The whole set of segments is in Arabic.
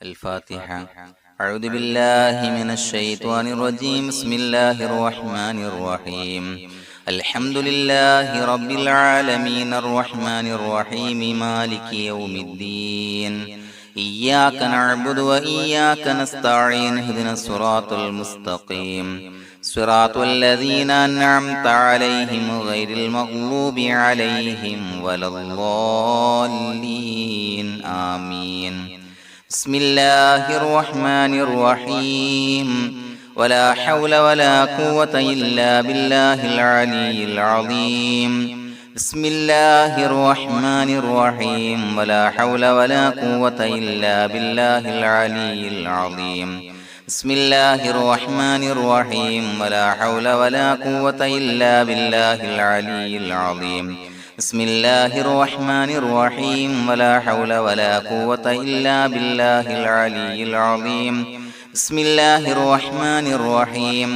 الفاتحة. أعوذ بالله من الشيطان الرجيم. بسم الله الرحمن الرحيم. الحمد لله رب العالمين الرحمن الرحيم مالك يوم الدين. إياك نعبد وإياك نستعين. اهدنا الصراط المستقيم صراط الذين أنعمت عليهم غير المغضوب عليهم ولا الضالين. آمين. بسم الله الرحمن الرحيم. ولا حول ولا قوة إلا بالله العلي العظيم. بسم الله الرحمن الرحيم. ولا حول ولا قوة إلا بالله العلي العظيم. بسم الله الرحمن الرحيم. ولا حول ولا قوة إلا بالله العلي العظيم. بسم الله الرحمن الرحيم. ولا حول ولا قوة إلا بالله العلي العظيم. بسم الله الرحمن الرحيم.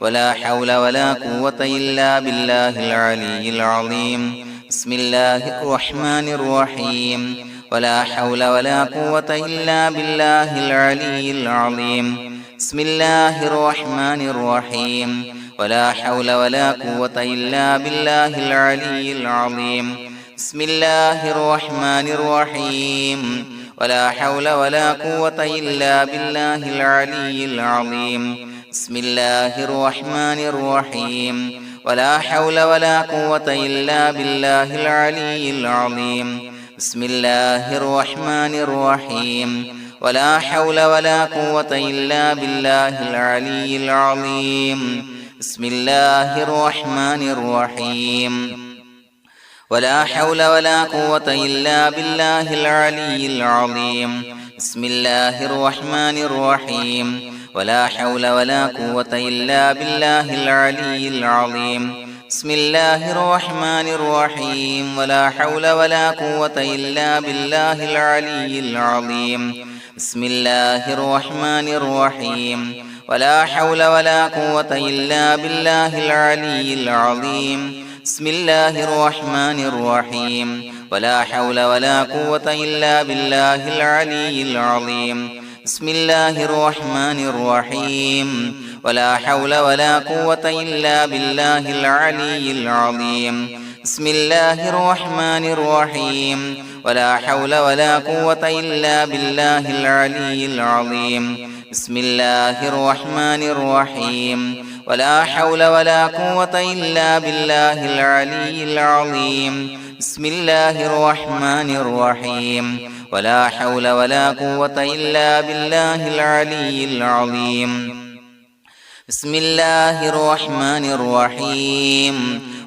ولا حول ولا قوة إلا بالله العلي العظيم. بسم الله الرحمن الرحيم. ولا حول ولا قوة إلا بالله العلي العظيم. بسم الله الرحمن الرحيم. ولا حول ولا قوة إلا بالله العلي العظيم. بسم الله الرحمن الرحيم. ولا حول ولا قوة إلا بالله العلي العظيم. بسم الله الرحمن الرحيم. ولا حول ولا قوة إلا بالله العلي العظيم. بسم الله الرحمن الرحيم. ولا حول ولا قوة إلا بالله العلي العظيم. بسم الله الرحمن الرحيم. ولا حول ولا قوة إلا بالله العلي العظيم. بسم الله الرحمن الرحيم. ولا حول ولا قوة إلا بالله العلي العظيم. بسم الله الرحمن الرحيم. ولا حول ولا قوة إلا بالله العلي العظيم. بسم الله الرحمن الرحيم. ولا حول ولا قوة إلا بالله العلي العظيم. بسم الله الرحمن الرحيم. ولا حول ولا قوة إلا بالله العلي العظيم. بسم الله الرحمن الرحيم. ولا حول ولا قوة إلا بالله العلي العظيم. بسم الله الرحمن الرحيم. ولا حول ولا قوة إلا بالله العلي العظيم. بسم الله الرحمن الرحيم. ولا حول ولا قوة إلا بالله العلي العظيم. بسم الله الرحمن الرحيم. ولا حول ولا قوة إلا بالله العلي العظيم. بسم الله الرحمن الرحيم.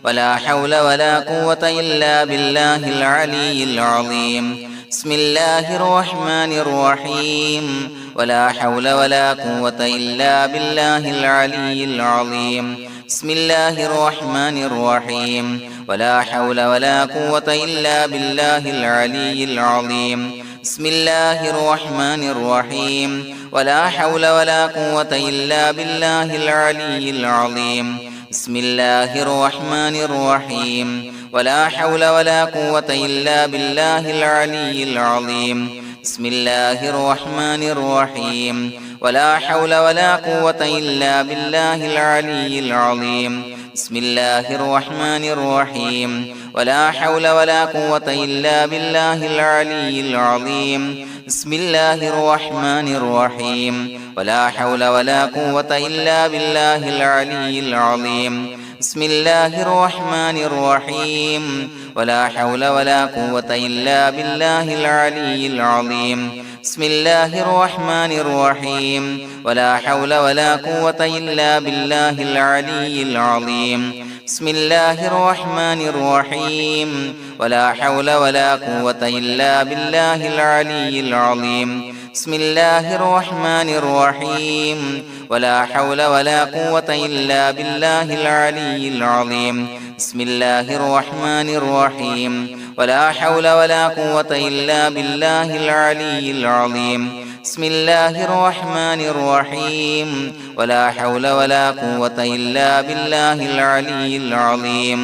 ولا حول ولا قوة إلا بالله العلي العظيم. بسم الله الرحمن الرحيم. ولا حول ولا قوة إلا بالله العلي العظيم. بسم الله الرحمن الرحيم. ولا حول ولا قوة إلا بالله العلي العظيم. بسم الله الرحمن الرحيم. ولا حول ولا قوة إلا بالله العلي العظيم. بسم الله الرحمن الرحيم. ولا حول ولا قوة إلا بالله العلي العظيم. بسم الله الرحمن الرحيم. ولا حول ولا قوة إلا بالله العلي العظيم. بسم الله الرحمن الرحيم. ولا حول ولا قوة إلا بالله العلي العظيم. بسم الله الرحمن الرحيم. ولا حول ولا قوة إلا بالله العلي العظيم. بسم الله الرحمن الرحيم. ولا حول ولا قوة إلا بالله العلي العظيم. بسم الله الرحمن الرحيم. ولا حول ولا قوة إلا بالله العلي العظيم. بسم الله الرحمن الرحيم. ولا حول ولا قوة إلا بالله العلي العظيم. بسم الله الرحمن الرحيم. ولا حول ولا قوة إلا بالله العلي العظيم. بسم الله الرحمن الرحيم. ولا حول ولا قوة إلا بالله العلي العظيم. بسم الله الرحمن الرحيم. ولا حول ولا قوة إلا بالله العلي العظيم.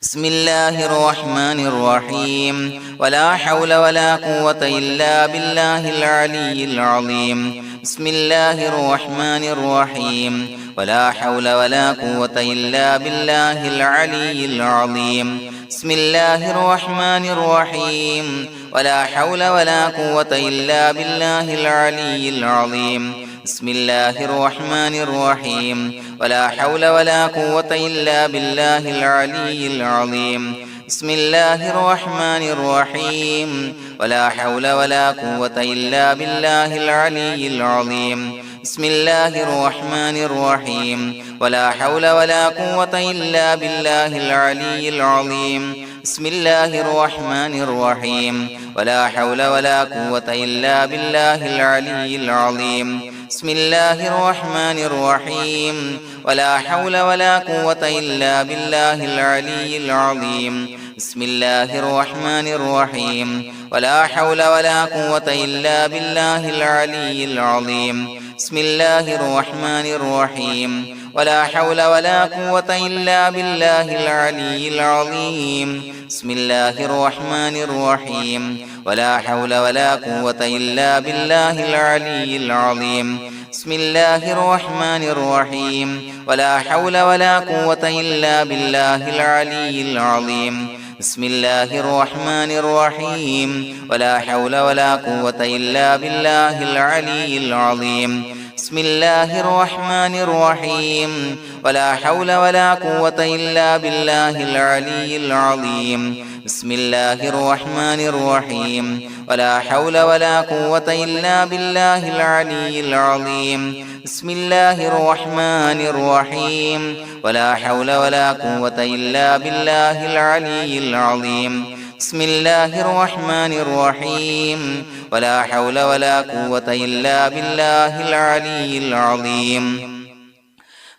بسم الله الرحمن الرحيم ولا حول ولا قوة إلا بالله العلي العظيم بسم الله الرحمن الرحيم ولا حول ولا قوة إلا بالله العلي العظيم بسم الله الرحمن الرحيم ولا حول ولا قوة إلا بالله العلي العظيم بسم الله الرحمن الرحيم ولا حول ولا قوة إلا بالله العلي العظيم بسم الله الرحمن الرحيم ولا حول ولا قوة إلا بالله العلي العظيم بسم الله الرحمن الرحيم ولا حول ولا قوة إلا بالله العلي العظيم بسم الله الرحمن الرحيم ولا حول ولا قوة إلا بالله العلي العظيم بسم الله الرحمن الرحيم ولا حول ولا قوة إلا بالله العلي العظيم بسم الله الرحمن الرحيم ولا حول ولا قوة إلا بالله العلي العظيم بسم الله الرحمن الرحيم ولا حول ولا قوة إلا بالله العلي العظيم بسم الله الرحمن الرحيم ولا حول ولا قوة إلا بالله العلي العظيم بسم الله الرحمن الرحيم ولا حول ولا قوة إلا بالله العلي العظيم بسم الله الرحمن الرحيم ولا حول ولا قوة إلا بالله العلي العظيم بسم الله الرحمن الرحيم ولا حول ولا قوة إلا بالله العلي العظيم بسم الله الرحمن الرحيم ولا حول ولا قوة إلا بالله العلي العظيم بسم الله الرحمن الرحيم ولا حول ولا قوة إلا بالله العلي العظيم بسم الله الرحمن الرحيم ولا حول ولا قوة إلا بالله العلي العظيم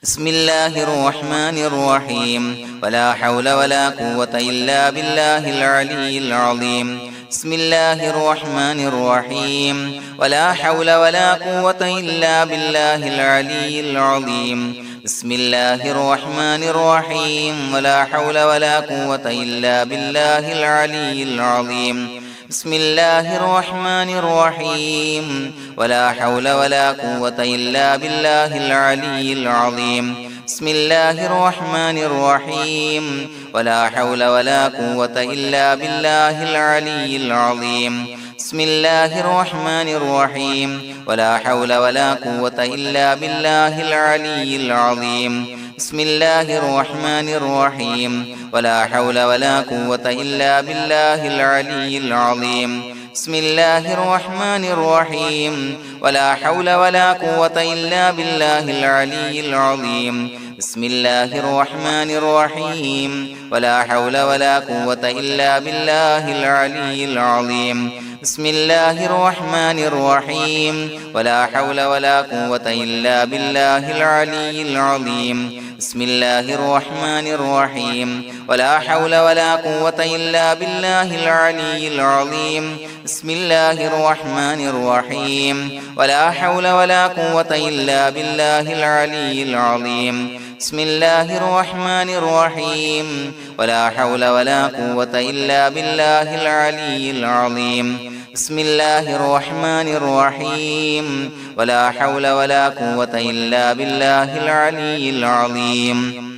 بسم الله الرحمن الرحيم ولا حول ولا قوة إلا بالله العلي العظيم بسم الله الرحمن الرحيم ولا حول ولا قوة إلا بالله العلي العظيم بسم الله الرحمن الرحيم ولا حول ولا قوة إلا بالله العلي العظيم بسم الله الرحمن الرحيم ولا حول ولا قوة إلا بالله العلي العظيم بسم الله الرحمن الرحيم ولا حول ولا قوة إلا بالله العلي العظيم بسم الله الرحمن الرحيم ولا حول ولا قوة إلا بالله العلي العظيم بسم الله الرحمن الرحيم ولا حول ولا قوة إلا بالله العلي العظيم بسم الله الرحمن الرحيم ولا حول ولا قوة إلا بالله العلي العظيم بسم الله الرحمن الرحيم ولا حول ولا قوة إلا بالله العلي العظيم بسم الله الرحمن الرحيم ولا حول ولا قوة إلا بالله العلي العظيم بسم الله الرحمن الرحيم ولا حول ولا قوة إلا بالله العلي العظيم بسم الله الرحمن الرحيم ولا حول ولا قوة إلا بالله العلي العظيم بسم الله الرحمن الرحيم ولا حول ولا قوة إلا بالله العلي العظيم بسم الله الرحمن الرحيم ولا حول ولا قوة إلا بالله العلي العظيم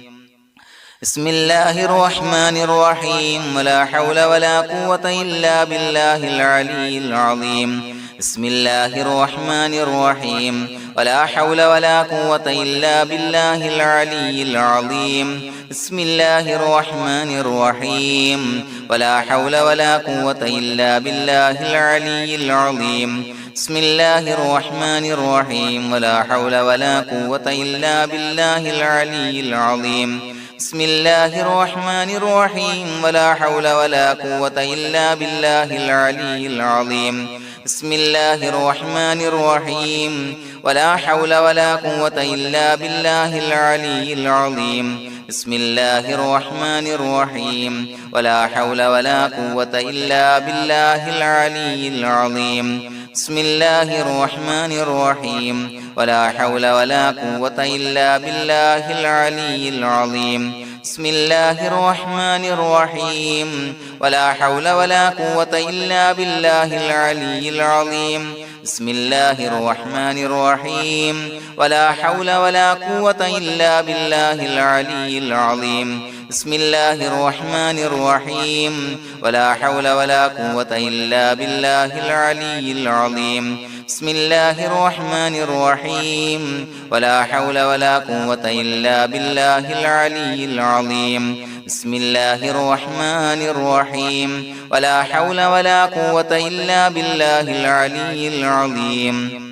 بسم الله الرحمن الرحيم ولا حول ولا قوة إلا بالله العلي العظيم بسم الله الرحمن الرحيم ولا حول ولا قوة إلا بالله العلي العظيم بسم الله الرحمن الرحيم ولا حول ولا قوة إلا بالله العلي العظيم بسم الله الرحمن الرحيم ولا حول ولا قوة إلا بالله العلي العظيم بسم الله الرحمن الرحيم ولا حول ولا قوة إلا بالله العلي العظيم بسم الله الرحمن الرحيم ولا حول ولا قوة إلا بالله العلي العظيم بسم الله الرحمن الرحيم ولا حول ولا قوة إلا بالله العلي العظيم بسم الله الرحمن الرحيم ولا حول ولا قوة إلا بالله العلي العظيم بسم الله الرحمن الرحيم ولا حول ولا قوة إلا بالله العلي العظيم بسم الله الرحمن الرحيم ولا حول ولا قوة إلا بالله العلي العظيم بسم الله الرحمن الرحيم ولا حول ولا قوة إلا بالله العلي العظيم بسم الله الرحمن الرحيم ولا حول ولا قوة إلا بالله العلي العظيم بسم الله الرحمن الرحيم ولا حول ولا قوة إلا بالله العلي العظيم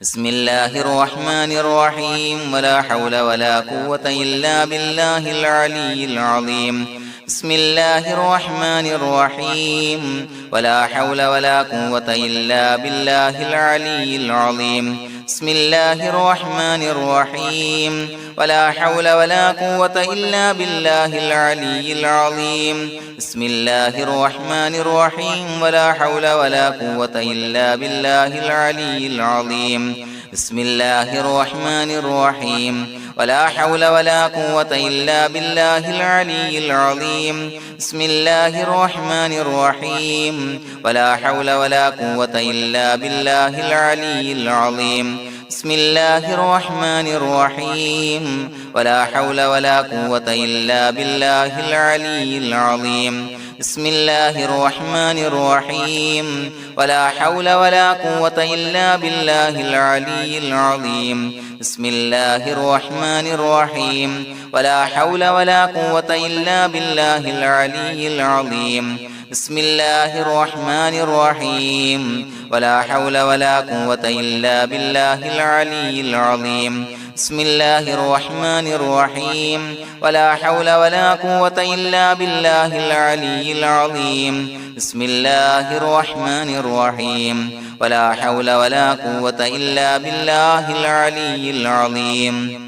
بسم الله الرحمن الرحيم ولا حول ولا قوة إلا بالله العلي العظيم بسم الله الرحمن الرحيم ولا حول ولا قوة إلا بالله العلي العظيم بسم الله الرحمن الرحيم ولا حول ولا قوة إلا بالله العلي العظيم بسم الله الرحمن الرحيم ولا حول ولا قوة إلا بالله العلي العظيم بسم الله الرحمن الرحيم ولا حول ولا قوة إلا بالله العلي العظيم بسم الله الرحمن الرحيم ولا حول ولا قوة إلا بالله العلي العظيم بسم الله الرحمن الرحيم ولا حول ولا قوة إلا بالله العلي العظيم بسم الله الرحمن الرحيم ولا حول ولا قوة إلا بالله العلي العظيم بسم الله الرحمن الرحيم ولا حول ولا قوة إلا بالله العلي العظيم بسم الله الرحمن الرحيم ولا حول ولا قوة إلا بالله العلي العظيم بسم الله الرحمن الرحيم ولا حول ولا قوة إلا بالله العلي العظيم بسم الله الرحمن الرحيم ولا حول ولا قوة إلا بالله العلي العظيم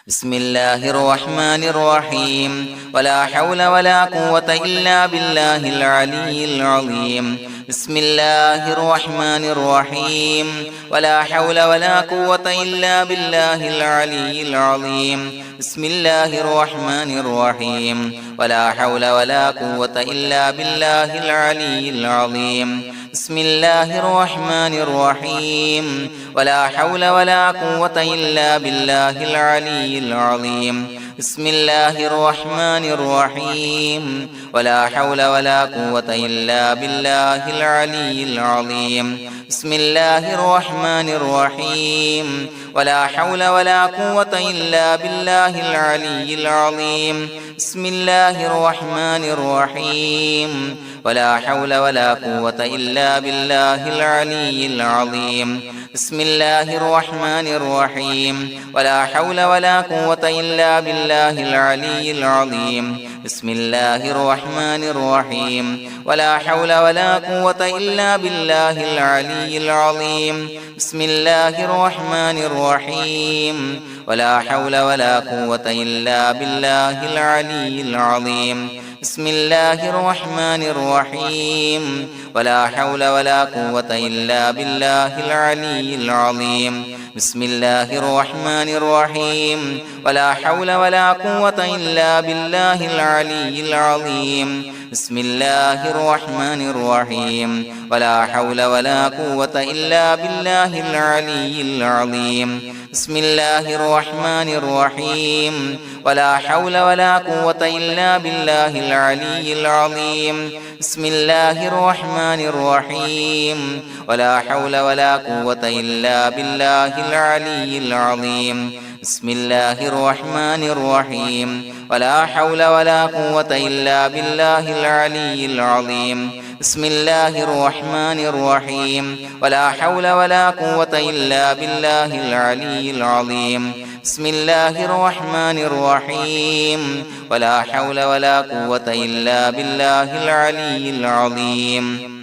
بسم الله الرحمن الرحيم ولا حول ولا قوة إلا بالله العلي العظيم بسم الله الرحمن الرحيم ولا حول ولا قوة إلا بالله العلي العظيم بسم الله الرحمن الرحيم ولا حول ولا قوة إلا بالله العلي العظيم بسم الله الرحمن الرحيم ولا حول ولا قوة إلا بالله العلي العظيم بسم الله الرحمن الرحيم ولا حول ولا قوة إلا بالله العلي العظيم بسم الله الرحمن الرحيم ولا حول ولا قوة إلا بالله العلي العظيم بسم الله الرحمن الرحيم ولا حول ولا قوة إلا بالله العلي العظيم بسم الله الرحمن الرحيم ولا حول ولا قوة إلا بالله العلي العظيم بسم الله الرحمن الرحيم ولا حول ولا قوة إلا بالله العلي العظيم بسم الله الرحمن الرحيم ولا حول ولا قوة إلا بالله العلي العظيم بسم الله الرحمن الرحيم ولا حول ولا قوة إلا بالله العلي العظيم بسم الله الرحمن الرحيم ولا حول ولا قوة إلا بالله العلي العظيم بسم الله الرحمن الرحيم ولا حول ولا قوة إلا بالله العلي العظيم بسم الله الرحمن الرحيم ولا حول ولا قوة إلا بالله العلي العظيم بسم الله الرحمن الرحيم ولا حول ولا قوة إلا بالله العلي العظيم بسم الله الرحمن الرحيم ولا حول ولا قوة إلا بالله العلي العظيم بسم الله الرحمن الرحيم ولا حول ولا قوة إلا بالله العلي العظيم بسم الله الرحمن الرحيم ولا حول ولا قوة إلا بالله العلي العظيم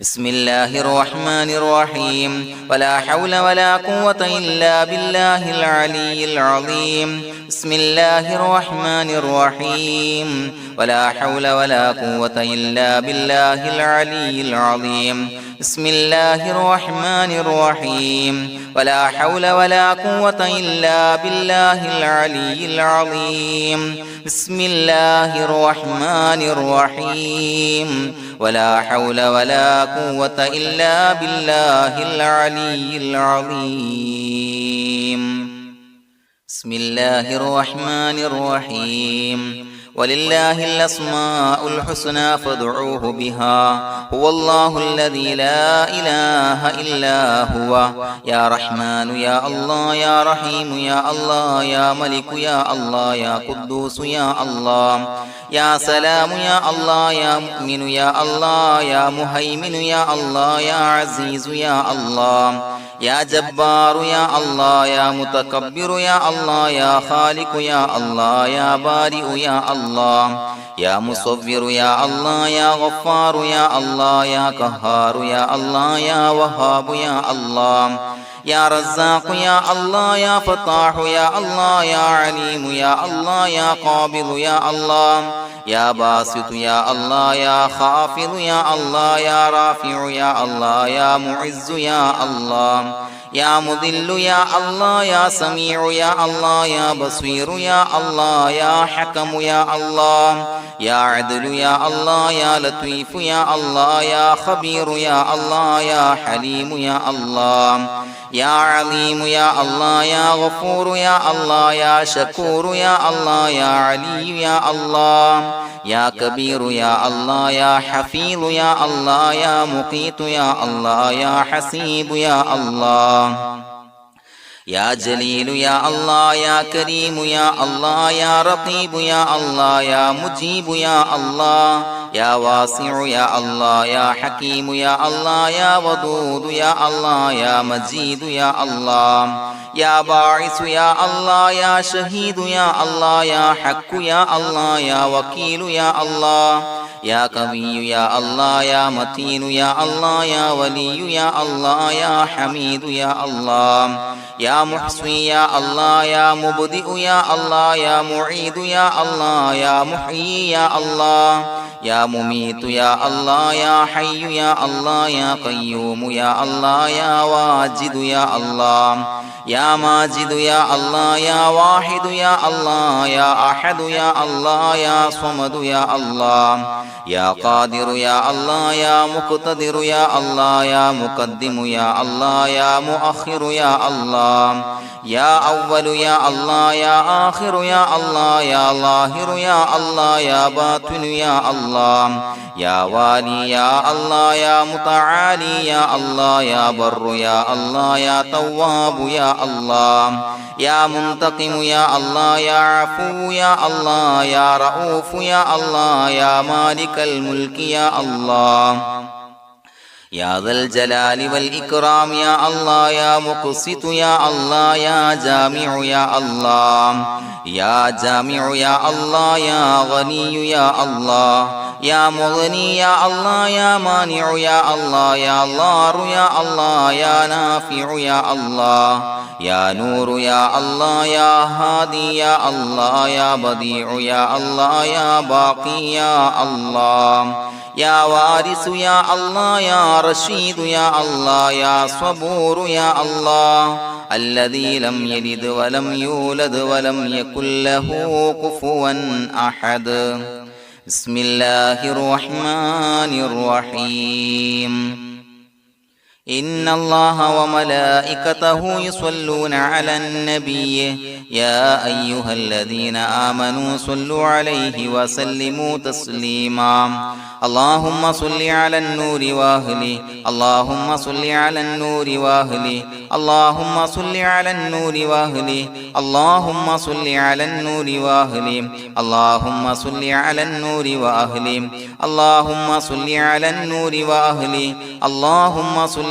بسم الله الرحمن الرحيم ولا حول ولا قوة إلا بالله العلي العظيم بسم الله الرحمن الرحيم ولا حول ولا قوة إلا بالله العلي العظيم بسم الله الرحمن الرحيم ولا حول ولا قوة إلا بالله العلي العظيم بسم الله الرحمن الرحيم ولا حول ولا قوة إلا بالله العلي العظيم بسم الله الرحمن الرحيم ولله الأسماء الحسنى فادعوه بها هو الله الذي لا إله إلا هو يا رحمن يا الله يا رحيم يا الله يا ملك يا الله يا قدوس يا الله يا سلام يا الله يا مؤمن يا الله يا مهيمن يا الله يا عزيز يا الله يا جبار يا الله يا متكبر يا الله يا خالق يا الله يا بارئ يا الله يا مصور يا الله يا غفار يا الله يا قهار يا الله يا وهاب يا الله يا رزاق يا الله يا فتاح يا الله يا عليم يا الله يا قابض يا الله يا باسط يا الله يا خافض يا الله يا رافع يا الله يا معز يا الله يا مذل يا الله يا سميع يا الله يا بصير يا الله يا حكم يا الله يا عدل يا الله يا لطيف يا الله يا خبير يا الله يا حليم يا الله يا عليم يا الله يا غفور يا الله يا شكور يا الله يا علي يا الله يا كبير يا الله يا حفيظ يا الله يا مقيت يا الله يا حسيب يا الله يا جليل يا الله يا كريم يا الله يا رقيب يا الله يا مجيب يا الله يا واسع يا الله يا حكيم يا الله يا ودود يا الله يا مجيد يا الله يا باعث يا الله يا شهيد يا الله يا حق يا الله يا وكيل يا الله يا قوي يا الله يا متين يا الله يا ولي يا الله يا حميد يا الله يا محصي يا الله يا مبدئ يا الله يا معيد يا الله يا محيي يا الله يا مميت يا الله يا حي يا الله يا قيوم يا الله يا واجد يا الله يا ماجد يا الله يا واحد يا الله يا أحد يا الله يا صمد يا الله يا قادر يا الله يا مقتدر يا الله يا مقدم يا الله يا مؤخر يا الله يا أول يا الله يا آخر يا الله يا ظاهر يا الله يا باطن يا الله يا والي يا الله يا متعالي يا الله يا بر يا الله يا تواب يا الله يا منتقم يا الله يا عفو يا الله يا رؤوف يا الله يا مالك الملك يا الله يا ذا الجلال والإكرام يا الله يا مقسط يا الله يا جامع يا الله يا جامع يا الله يا غني يا الله يا مغني يا الله يا مانع يا الله يا ضار يا الله يا نافع يا الله يا نور يا الله يا هادي يا الله يا بديع يا الله يا باقي يا الله يا وارث يا الله يا رشيد يا الله يا صبور يا الله الذي لم يلد ولم يولد ولم يكن له كفوا أحد بسم الله الرحمن الرحيم إن الله وملائكته يصلون على النبي يا أيها الذين آمنوا صلوا عليه وسلموا تسليما اللهم صل على النور وأهله اللهم صل على النور وأهله اللهم صل على النور وأهله اللهم صل على النور وأهله اللهم صل على النور وأهله اللهم صل على النور وأهله اللهم صل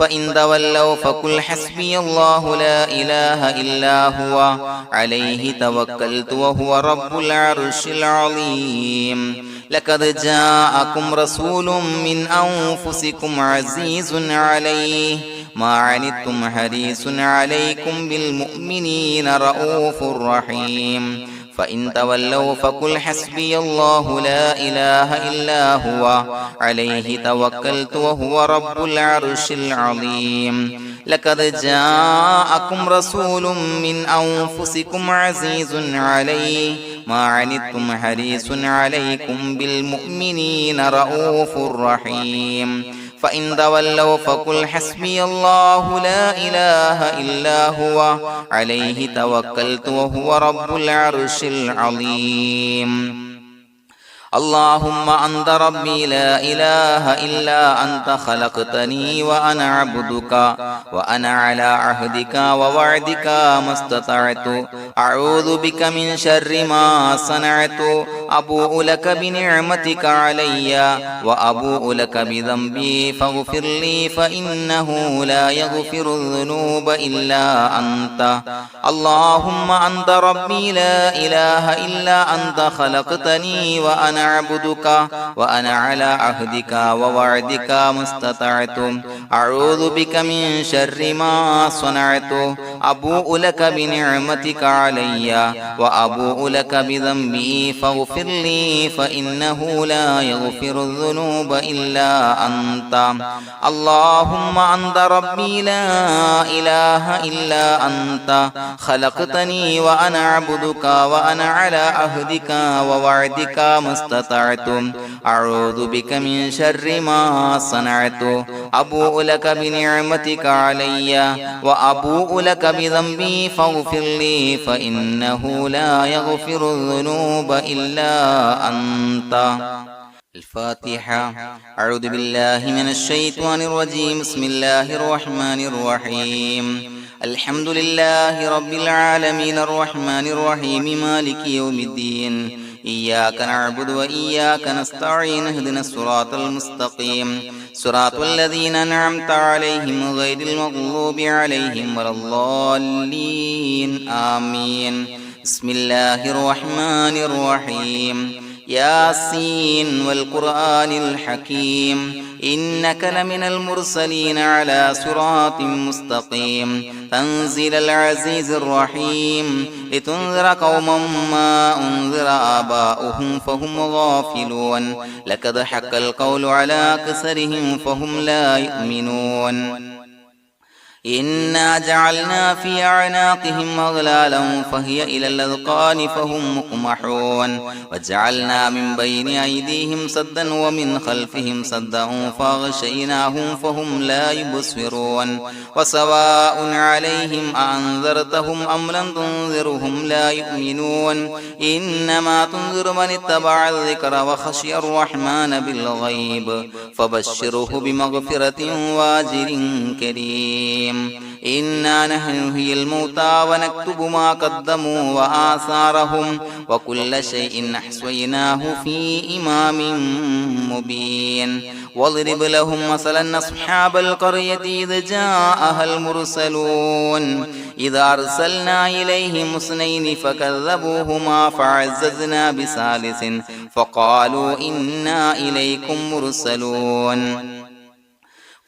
فإن تولوا فقل حسبي الله لا إله إلا هو عليه توكلت وهو رب العرش العظيم لقد جاءكم رسول من أنفسكم عزيز عليه ما عنتم حريص عليكم بالمؤمنين رؤوف رحيم فإن تولوا فقل حسبي الله لا إله إلا هو عليه توكلت وهو رب العرش العظيم لقد جاءكم رسول من أنفسكم عزيز عليه ما عنتم حريص عليكم بالمؤمنين رؤوف رحيم فإن تولوا فقل حسبي الله لا إله إلا هو عليه توكلت وهو رب العرش العظيم اللهم أنت ربي لا إله إلا أنت خلقتني وأنا عبدك وأنا على عهدك ووعدك ما استطعت أعوذ بك من شر ما صنعت أبوء لك بنعمتك علي وأبوء لك بذنبي فاغفر لي فإنه لا يغفر الذنوب إلا أنت اللهم أنت ربي لا إله إلا أنت خلقتني وأنا عبدك وأنا على عهدك ووعدك ما استطعت أعوذ بك من شر ما صنعت أبوء لك بنعمتك علي وأبوء لك بذنبي فاغفر لي فإنه لا يغفر الذنوب إلا أنت اللهم أنت ربي لا إله إلا أنت خلقتني وأنا عبدك وأنا على عهدك ووعدك ما استطعت أعوذ بك من شر ما صنعت أبوء لك بنعمتك علي وأبوء لك بذنبي فاغفر لي فإنه لا يغفر الذنوب إلا أنت الفاتحة أعوذ بالله من الشيطان الرجيم بسم الله الرحمن الرحيم الحمد لله رب العالمين الرحمن الرحيم مالك يوم الدين إياك نعبد وإياك نستعين اهدنا الصراط المستقيم صراط الذين أنعمت عليهم غير المغضوب عليهم ولا الضالين آمين بسم الله الرحمن الرحيم ياسين والقرآن الحكيم إنك لمن المرسلين على صراط مستقيم تنزيل العزيز الرحيم لتنذر قوما ما أنذر آباؤهم فهم غافلون لقد حق القول على أكثرهم فهم لا يؤمنون إنا جعلنا في أعناقهم أغلالا فهي إلى الأذقان فهم مقمحون وجعلنا من بين أيديهم سدا ومن خلفهم سدا فأغشيناهم فهم لا يبصرون وسواء عليهم أأنذرتهم أم لم تنذرهم لا يؤمنون إنما تنذر من اتبع الذكر وخشي الرحمن بالغيب فبشره بمغفرة وأجر كريم إنا نحن نحيي الموتى ونكتب ما قدموا وآثارهم وكل شيء أحصيناه في إمام مبين واضرب لهم مثلا أصحاب القرية إذ جاءها المرسلون إذا أرسلنا إليهم اثنين فكذبوهما فعززنا بثالث فقالوا إنا إليكم مرسلون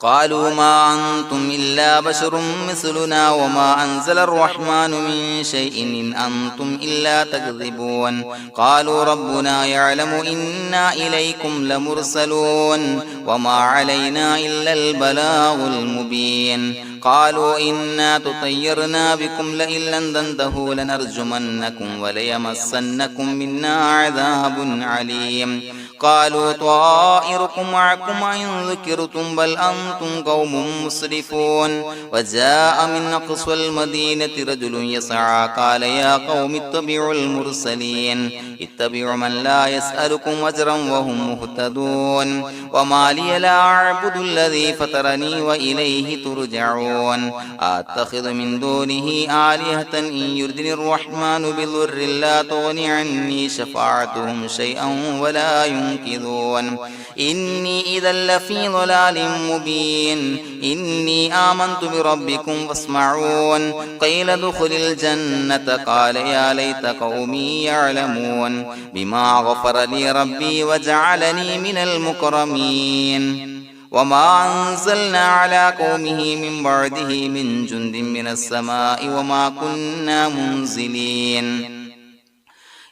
قالوا ما أنتم إلا بشر مثلنا وما أنزل الرحمن من شيء إن أنتم إلا تكذبون قالوا ربنا يعلم إنا إليكم لمرسلون وما علينا إلا البلاغ المبين قالوا إنا تطيرنا بكم لئن لم تنتهوا لنرجمنكم وليمسنكم منا عذاب عليم قالوا طائركم معكم إن ذكرتم بل أنتم قوم مسرفون وجاء من أقصى المدينة رجل يسعى قال يا قوم اتبعوا المرسلين اتبعوا من لا يسألكم أجرا وهم مهتدون وما لي لا أعبد الذي فطرني وإليه ترجعون أتخذ من دونه آلهة إن يردني الرحمن بضر لا تغني عني شفاعتهم شيئا ولا ينصرون ينكثون إني إذا لفي ضلال مبين إني آمنت بربكم فاسمعون قيل ادخل الجنة قال يا ليت قومي يعلمون بما غفر لي ربي وجعلني من المكرمين وما أنزلنا على قومه من بعده من جند من السماء وما كنا منزلين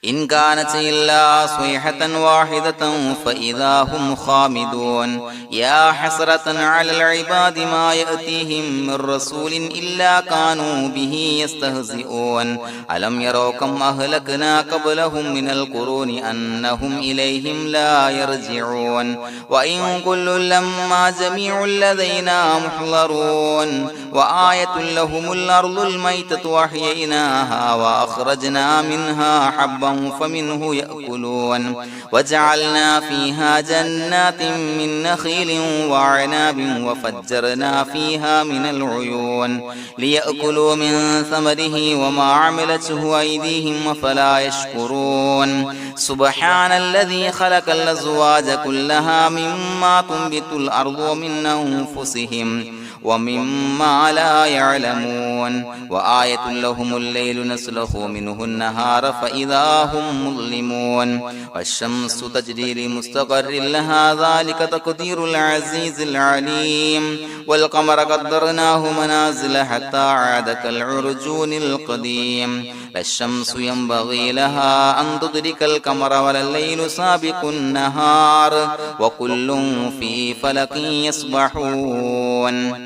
إن كانت إلا صيحة واحدة فإذا هم خامدون يا حسرة على العباد ما يأتيهم من رسول إلا كانوا به يستهزئون ألم يروا كم أهلكنا قبلهم من القرون أنهم إليهم لا يرجعون وإن كل لما جميع لدينا محضرون وآية لهم الأرض الميتة وأحييناها وأخرجنا منها حبا فمنه يأكلون وجعلنا فيها جنات من نخيل وعناب وفجرنا فيها من العيون ليأكلوا من ثمره وما عملته أيديهم فلا يشكرون سبحان الذي خلق الأزواج كلها مما تنبت الأرض ومن أنفسهم ومما لا يعلمون وآية لهم الليل نسلخ منه النهار فإذا هم مظلمون والشمس تجري لمستقر لها ذلك تقدير العزيز العليم والقمر قدرناه منازل حتى عاد كالعرجون القديم لا الشمس ينبغي لها أن تدرك القمر ولا الليل سابق النهار وكل في فلك يسبحون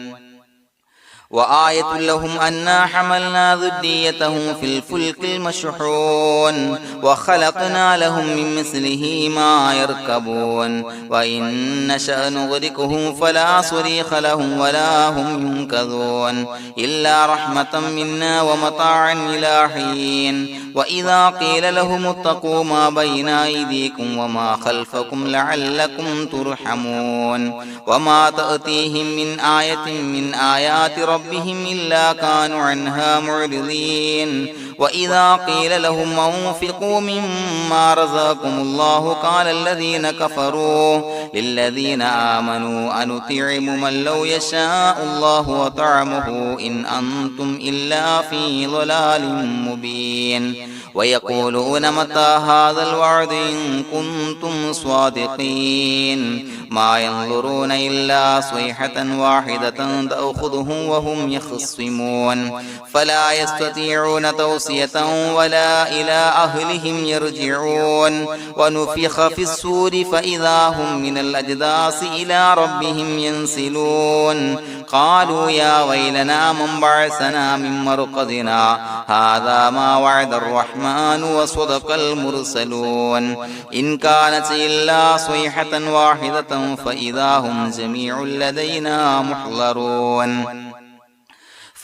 وآية لهم أنا حملنا ذريتهم في الفلك المشحون وخلقنا لهم من مثله ما يركبون وإن نشأ نغرقهم فلا صريخ لهم ولا هم ينقذون إلا رحمة منا ومتاعا إلى حين وإذا قيل لهم اتقوا ما بين أيديكم وما خلفكم لعلكم ترحمون وما تأتيهم من آية من آيات ربهم إلا كانوا عنها معرضين وإذا قيل لهم أنفقوا مما رزقكم الله قال الذين كفروا للذين آمنوا أنطعم من لو يشاء الله وطعمه إن أنتم إلا في ضلال مبين ويقولون متى هذا الوعد إن كنتم صادقين ما ينظرون إلا صيحة واحدة تأخذهم وهم يخصمون فلا يستطيعون توصية ولا إلى أهلهم يرجعون ونفخ في الصور فإذا هم من الأجداث إلى ربهم ينسلون قالوا يا ويلنا من بعثنا من مرقدنا هذا ما وعد الرحمن وصدق المرسلون إن كانت إلا صيحة واحدة فإذا هم جميع لدينا محضرون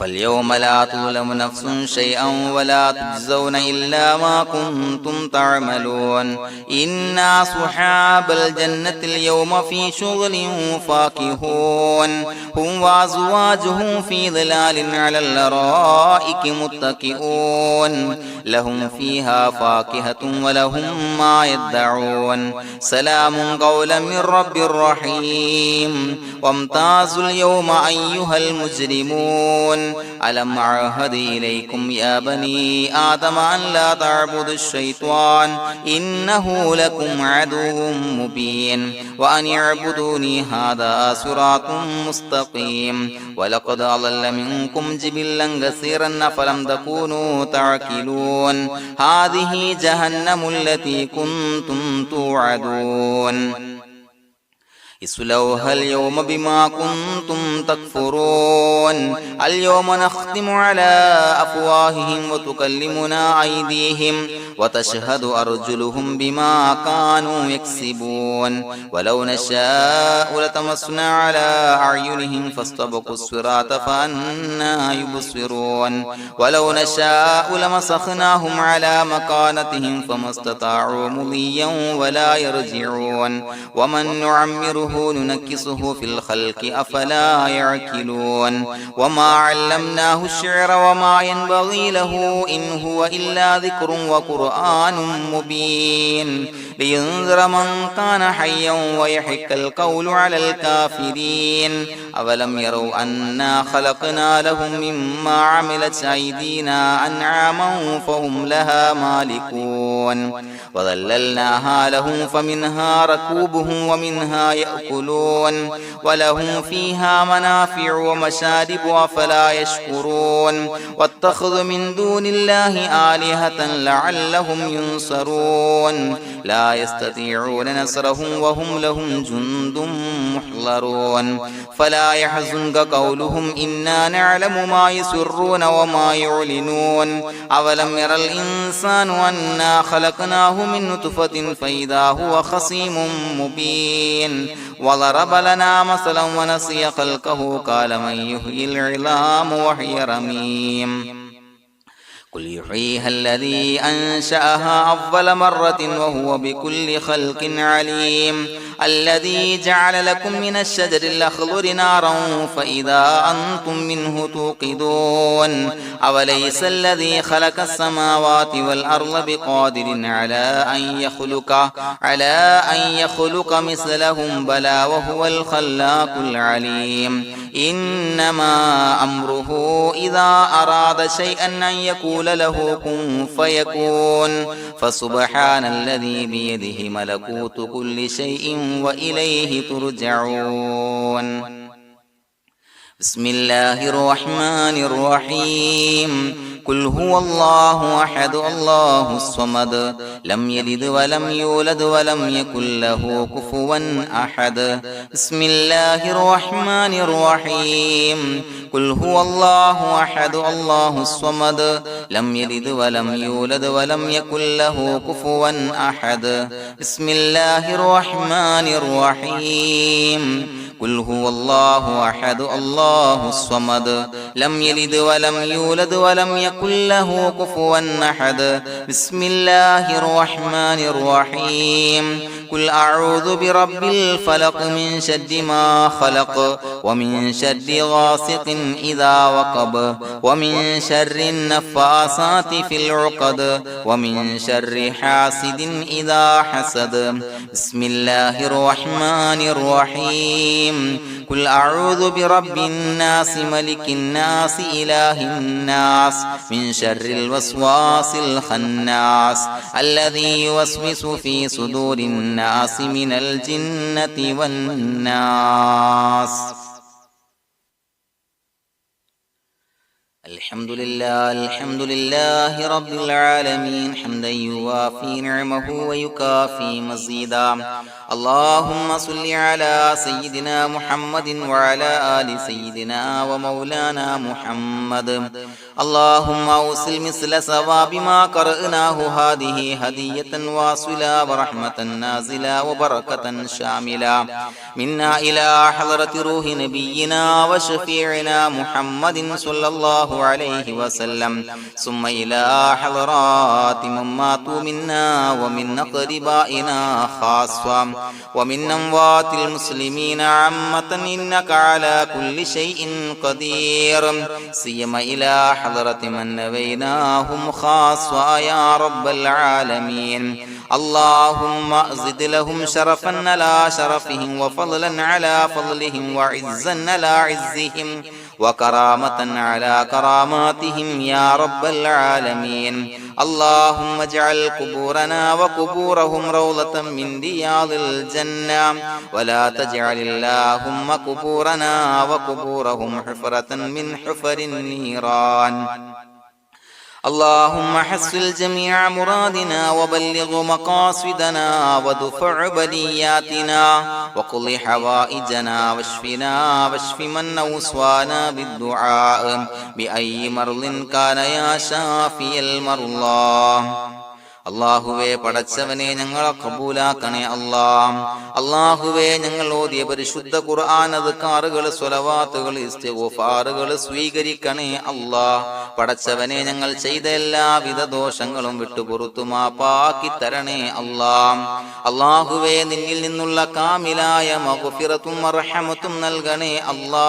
فاليوم لا تظلم نفس شيئا ولا تجزون إلا ما كنتم تعملون إنا أصحاب الجنة اليوم في شغل فاكهون هم وأزواجهم في ظلال على الأرائك متكئون لهم فيها فاكهة ولهم ما يدعون سلام قولا من رب رحيم وامتازوا اليوم أيها المجرمون ألم أعهد إليكم يا بني آدم أن لا تعبدوا الشيطان إنه لكم عدو مبين وأن اعبدوني هذا صراط مستقيم ولقد أضل منكم جبلا كثيرا فلم تكونوا تعقلون هذه جهنم التي كنتم توعدون اصلوها اليوم بما كنتم تكفرون اليوم نختم على أفواههم وتكلمنا أيديهم وتشهد أرجلهم بما كانوا يكسبون ولو نشاء لتمسنا على أعينهم فاستبقوا الصراط فأنى يبصرون ولو نشاء لمسخناهم على مكانتهم فما استطاعوا مضيا ولا يرجعون ومن نعمره نعمره ننكسه في الخلق أفلا يعقلون وما علمناه الشعر وما ينبغي له إن هو إلا ذكر وقرآن مبين لينذر من كان حيا ويحق القول على الكافرين أولم يروا أنا خلقنا لهم مما عملت أيدينا أنعاما فهم لها مالكون وظللناها لهم فمنها ركوبهم ومنها يأكلون ولهم فيها منافع ومشارب أفلا يشكرون واتخذوا من دون الله آلهة لعلهم ينصرون لا يستطيعون نصرهم وهم لهم جند محضرون فلا يحزنك قولهم إنا نعلم ما يسرون وما يعلنون أولم ير الإنسان أنا خلقناه من نطفة فإذا هو خصيم مبين وضرب لنا مثلا ونسي خلقه قال من يحيي العظام وهي رميم قل يحييها الذي أنشأها أول مرة وهو بكل خلق عليم الذي جعل لكم من الشجر الأخضر نارا فإذا أنتم منه توقدون أوليس الذي خلق السماوات والأرض بقادر على أن يخلق مثلهم بلى وهو الخلاق العليم إنما أمره إذا أراد شيئا أن يقول له كن فيكون فسبحان الذي بيده ملكوت كل شيء وإليه ترجعون بسم الله الرحمن الرحيم قل هو الله أحد الله الصمد لم يلد ولم يولد ولم يكن له كفوا أحد بسم الله الرحمن الرحيم قل هو الله أحد الله الصمد لم يلد ولم يولد ولم يكن له كفوا أحد بسم الله الرحمن الرحيم قل هو الله أحد الله الصمد لم يلد ولم يولد ولم يكن له كفوا أحد بسم الله الرحمن الرحيم قل أعوذ برب الفلق من شر ما خلق ومن شر غاسق إذا وقب ومن شر النفاثات في العقد ومن شر حاسد إذا حسد بسم الله الرحمن الرحيم قل أعوذ برب الناس ملك الناس إله الناس من شر الوسواس الخناس الذي يوسوس في صدور الناس من الجنة والناس الحمد لله رب العالمين حمدا يوافي نعمه ويكافي مزيدا اللهم صل على سيدنا محمد وعلى آل سيدنا ومولانا محمد اللهم أوصل مثل ثواب ما قرأناه هذه هدية واصلة ورحمة نازلة وبركة شاملة منا إلى حضرة روح نبينا وشفيعنا محمد صلى الله عليه وسلم ثم إلى حضرات من ماتوا منا ومن أقربائنا خاصة ومن أموات المسلمين عامة إنك على كل شيء قدير سيما إلى حضرة من نبيناهم خاصة يا رب العالمين اللهم زد لهم شرفا على شرفهم وفضلا على فضلهم وعزا على عزهم وكرامة على كراماتهم يا رب العالمين اللهم اجعل قبورنا وقبورهم روضة من رياض الجنة ولا تجعل اللهم قبورنا وقبورهم حفرة من حفر النيران اللهم حصل جميع مرادنا وبلغ مقاصدنا ودفع بلياتنا وقض حوائجنا واشفنا واشف من أوصانا بالدعاء بأي مرض كان يا شافي المرضى അല്ലാഹുവേ പടച്ചവനെ ഞങ്ങളെ ഖബൂലാക്കണേ അല്ലാ. അല്ലാഹുവേ ഞങ്ങൾ ഓതിയ പരിശുദ്ധ ഖുർആൻ അദ്കാറുകൾ സ്വലവാത്തുകൾ ഇസ്തിഗ്ഫാറുകൾ സ്വീകരിക്കണേ അല്ലാ. പടച്ചവനെ ഞങ്ങൾ ചെയ്ത എല്ലാവിധ ദോഷങ്ങളും വിട്ടുപുറത്തു മാപ്പാക്കി തരണേ അല്ലാ. അല്ലാഹുവേ നിന്നിൽ നിന്നുള്ള കാമിലായ മഗ്ഫിറത്തും റഹ്മത്തും നൽകണേ അല്ലാ.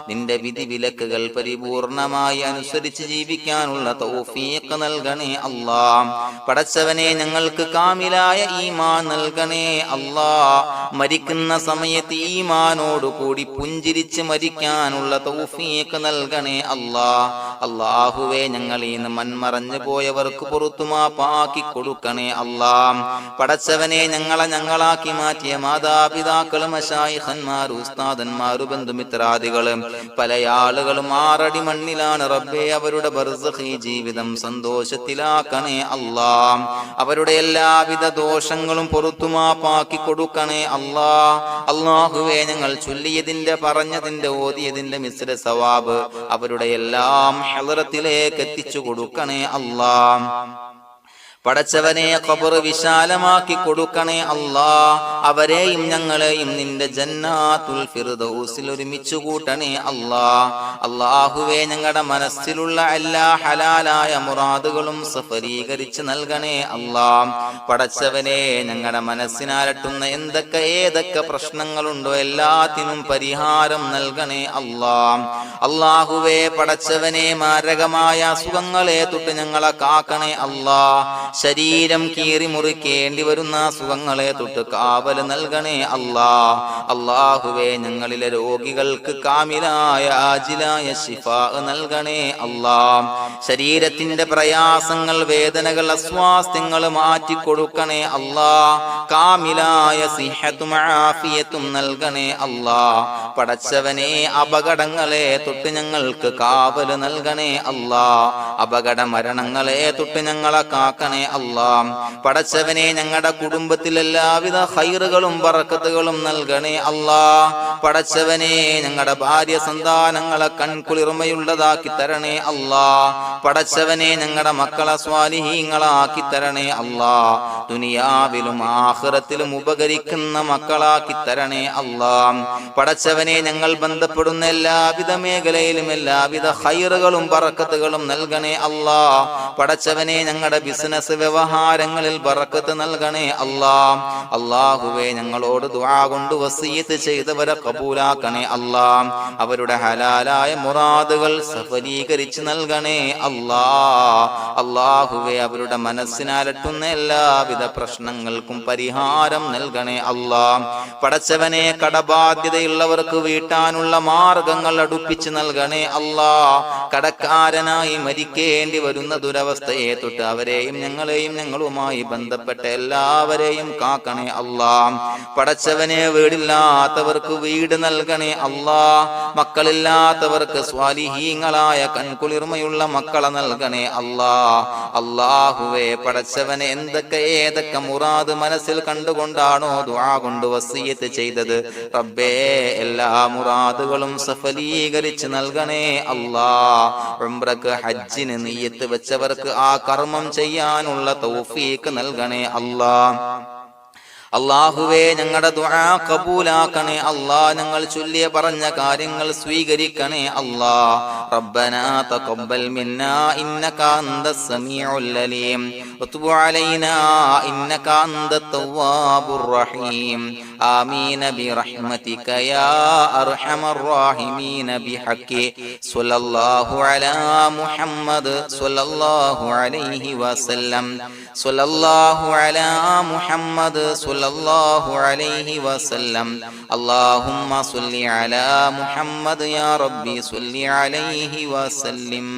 നിന്റെ വിധി വിലക്കുകൾ പരിപൂർണമായി അനുസരിച്ച് ജീവിക്കാനുള്ള തൗഫീഖ് നൽകണേ അല്ലാ. പടച്ചവനെ ഞങ്ങൾക്ക് കാമിലായ ഈമാൻ നൽകണേ അല്ലാ. മരിക്കുന്ന സമയത്ത് ഈമാനോട് കൂടി പുഞ്ചിരിച്ച് മരിക്കാനുള്ള തൗഫീഖ് നൽകണേ അല്ലാ. അല്ലാഹുവേ ഞങ്ങളിൽ നിന്ന് മൺമറഞ്ഞു പോയവർക്ക് പുറത്തു മാപ്പാക്കി കൊടുക്കണേ അല്ലാ. പടച്ചവനെ ഞങ്ങളാക്കി മാറ്റിയ മാതാപിതാക്കളും മശായിഖന്മാരും ഉസ്താദന്മാരും ബന്ധുമിത്രാദികളും പല ആളുകളും 6 അടി മണ്ണിലാണ് റബ്ബേ. അവരുടെ ബർസഖി ജീവിതം സന്തോഷത്തിലാക്കണേ അല്ലാ. അവരുടെ എല്ലാവിധ ദോഷങ്ങളും പുറത്തു മാപ്പാക്കി കൊടുക്കണേ അല്ലാ. അല്ലാഹുവേ ഞങ്ങൾ ചൊല്ലിയതിന്റെ പറഞ്ഞതിന്റെ ഓതിയതിന്റെ മിശ്ര സവാബ് അവരുടെ എല്ലാം ഹളറത്തിലേക്ക് എത്തിച്ചു കൊടുക്കണേ അല്ലാ. പടച്ചവനെ ഖബർ വിശാലമാക്കി കൊടുക്കണേ അല്ലാ. അവരെയും ഞങ്ങളെയും നിന്റെ ജന്നാത്തുൽ ഫിർദൗസിൽ ഒരുമിച്ച് കൂട്ടണേ അല്ലാ. അല്ലാഹുവേ ഞങ്ങളുടെ മനസ്സിലുള്ള എല്ലാ ഹലാലായ മുറാദുകളും സഫലീകരിച്ച് നൽകണേ അല്ലാ. പടച്ചവനെ ഞങ്ങളുടെ മനസ്സിനാലട്ടുന്ന ഏതൊക്കെ പ്രശ്നങ്ങളുണ്ടോ എല്ലാത്തിനും പരിഹാരം നൽകണേ അല്ലാ. അല്ലാഹുവേ പടച്ചവനെ മാരകമായ അസുഖങ്ങളെ തൊട്ട് ഞങ്ങളെ കാക്കണേ അല്ലാ. ശരീരം കീറി മുറിക്കേണ്ടി വരുന്ന അസുഖങ്ങളെ തൊട്ട് കാവല് നൽകണേ അല്ലാ. അല്ലാഹുവേ ഞങ്ങളിലെ രോഗികൾക്ക് കാമിലായ ആജിലായ ശിഫാ നൽകണേ അല്ലാ. ശരീരത്തിന്റെ പ്രയാസങ്ങൾ വേദനകൾ അസ്വാസ്ഥ്യങ്ങൾ മാറ്റിക്കൊടുക്കണേ അല്ലാ. കാമിലായ സിഹത്തും ആഫിയത്തും നൽകണേ അല്ലാ. പടച്ചവനെ അപകടങ്ങളെ തൊട്ട് ഞങ്ങൾക്ക് കാവല് നൽകണേ അല്ലാ. അപകട മരണങ്ങളെ തൊട്ട് ഞങ്ങളെ കാക്കണേ അല്ലാ. പടച്ചവനെ ഞങ്ങളുടെ കുടുംബത്തിൽ എല്ലാവിധ ഖൈറുകളും ബറക്കത്തുകളും നൽകണേ അല്ലാ. പടച്ചവനെ ഞങ്ങളുടെ ഭാര്യ സന്താനങ്ങളെ കൺകുളിർമയുള്ളതാക്കി തരണേ അല്ലാ. പടച്ചവനെ ഞങ്ങളുടെ മക്കളെ സ്വാലിഹീങ്ങളാക്കി തരണേ അല്ലാ. ദുനിയാവിലും ആഖിറത്തിലും ഉപകരിക്കുന്ന മക്കളാക്കി തരണേ അല്ലാ. പടച്ചവനെ ഞങ്ങൾ ബന്ധപ്പെടുന്ന എല്ലാവിധ മേഖലയിലും എല്ലാവിധ ഖൈറുകളും ബറക്കത്തുകളും നൽകണേ അല്ലാ. പടച്ചവനെ ഞങ്ങളുടെ ബിസിനസ് വ്യവഹാരങ്ങളിൽ ബറക്കത്ത് നൽകണേ അല്ലാ. അല്ലാഹുവേ ഞങ്ങളോട് ദുആ കൊണ്ട് വസിയത്ത് ചെയ്തവരെ കബൂലാക്കണേ അല്ലാ. അവരുടെ ഹലാലായ മുറാദുകൾ സഫലീകരിച്ച് നൽകണേ അല്ലാ. അല്ലാഹുവേ അവരുടെ മനസ്സിനാലട്ടുന്ന എല്ലാവിധ പ്രശ്നങ്ങൾക്കും പരിഹാരം നൽകണേ അല്ലാ. പടച്ചവനെ കടബാധ്യതയുള്ളവർക്ക് വീട്ടാനുള്ള മാർഗങ്ങൾ അടുപ്പിച്ച് നൽകണേ അല്ലാ. കടക്കാരനായി മരിക്കേണ്ടി വരുന്ന ദുരവസ്ഥയെ തൊട്ട് അവരെയും ഞങ്ങളെയും ഞങ്ങളുമായി ബന്ധപ്പെട്ട എല്ലാവരെയും കാക്കണേ അല്ലാ. പടച്ചവനെ വീടില്ലാത്തവർക്ക് വീട് നൽകണേ അല്ലാ. മക്കളില്ലാത്തവർക്ക് സ്വാലിഹീങ്ങളായ കൺകുളിർമയുള്ള മക്കളെ നൽകണേ അല്ലാ. അല്ലാഹുവേ പടച്ചവനെ ഏതൊക്കെ മുറാദ് മനസ്സിൽ കണ്ടുകൊണ്ടാണോ ദുആ കൊണ്ട് വസിയത്ത് ചെയ്തത് റബ്ബേ എല്ലാ മുറാദുകളും സഫലീകരിച്ച് നൽകണേ അല്ലാ. ഉംറക്ക് ഹജ്ജിന് നിയ്യത്ത് വെച്ചവർക്ക് ആ കർമ്മം ചെയ്യാനുള്ള തൗഫീഖ് നൽകണേ അല്ലാ. അല്ലാഹുവേ ഞങ്ങളുടെ ദുആ ഖബൂലാക്കണേ അല്ലാ. ഞങ്ങൾ ചൊല്ലിയ പറഞ്ഞ കാര്യങ്ങൾ സ്വീകരിക്കണേ അല്ലാ. റബ്ബനാ തഖബ്ബൽ മിന്നാ ഇന്നക അന്തസ് സമീഉൽ അലീം വതുബ് അലൈനാ ഇന്നക അന്തത് തവ്വാബുർ റഹീം. ആമീൻ ബിറഹ്മതിക യാ അർഹമർ റഹീമീൻ ബിഹഖി സ്വല്ലല്ലാഹു അലാ മുഹമ്മദ് സ്വല്ലല്ലാഹു അലൈഹി വസല്ലം. സ്വല്ലല്ലാഹു അലാ മുഹമ്മദ് സ്വല്ലല്ലാഹു അലൈഹി വസല്ലം. അല്ലാഹുമ്മ സ്വല്ലി അലാ മുഹമ്മദ് യാ റബ്ബി സ്വല്ലി അലൈഹി വസല്ലം.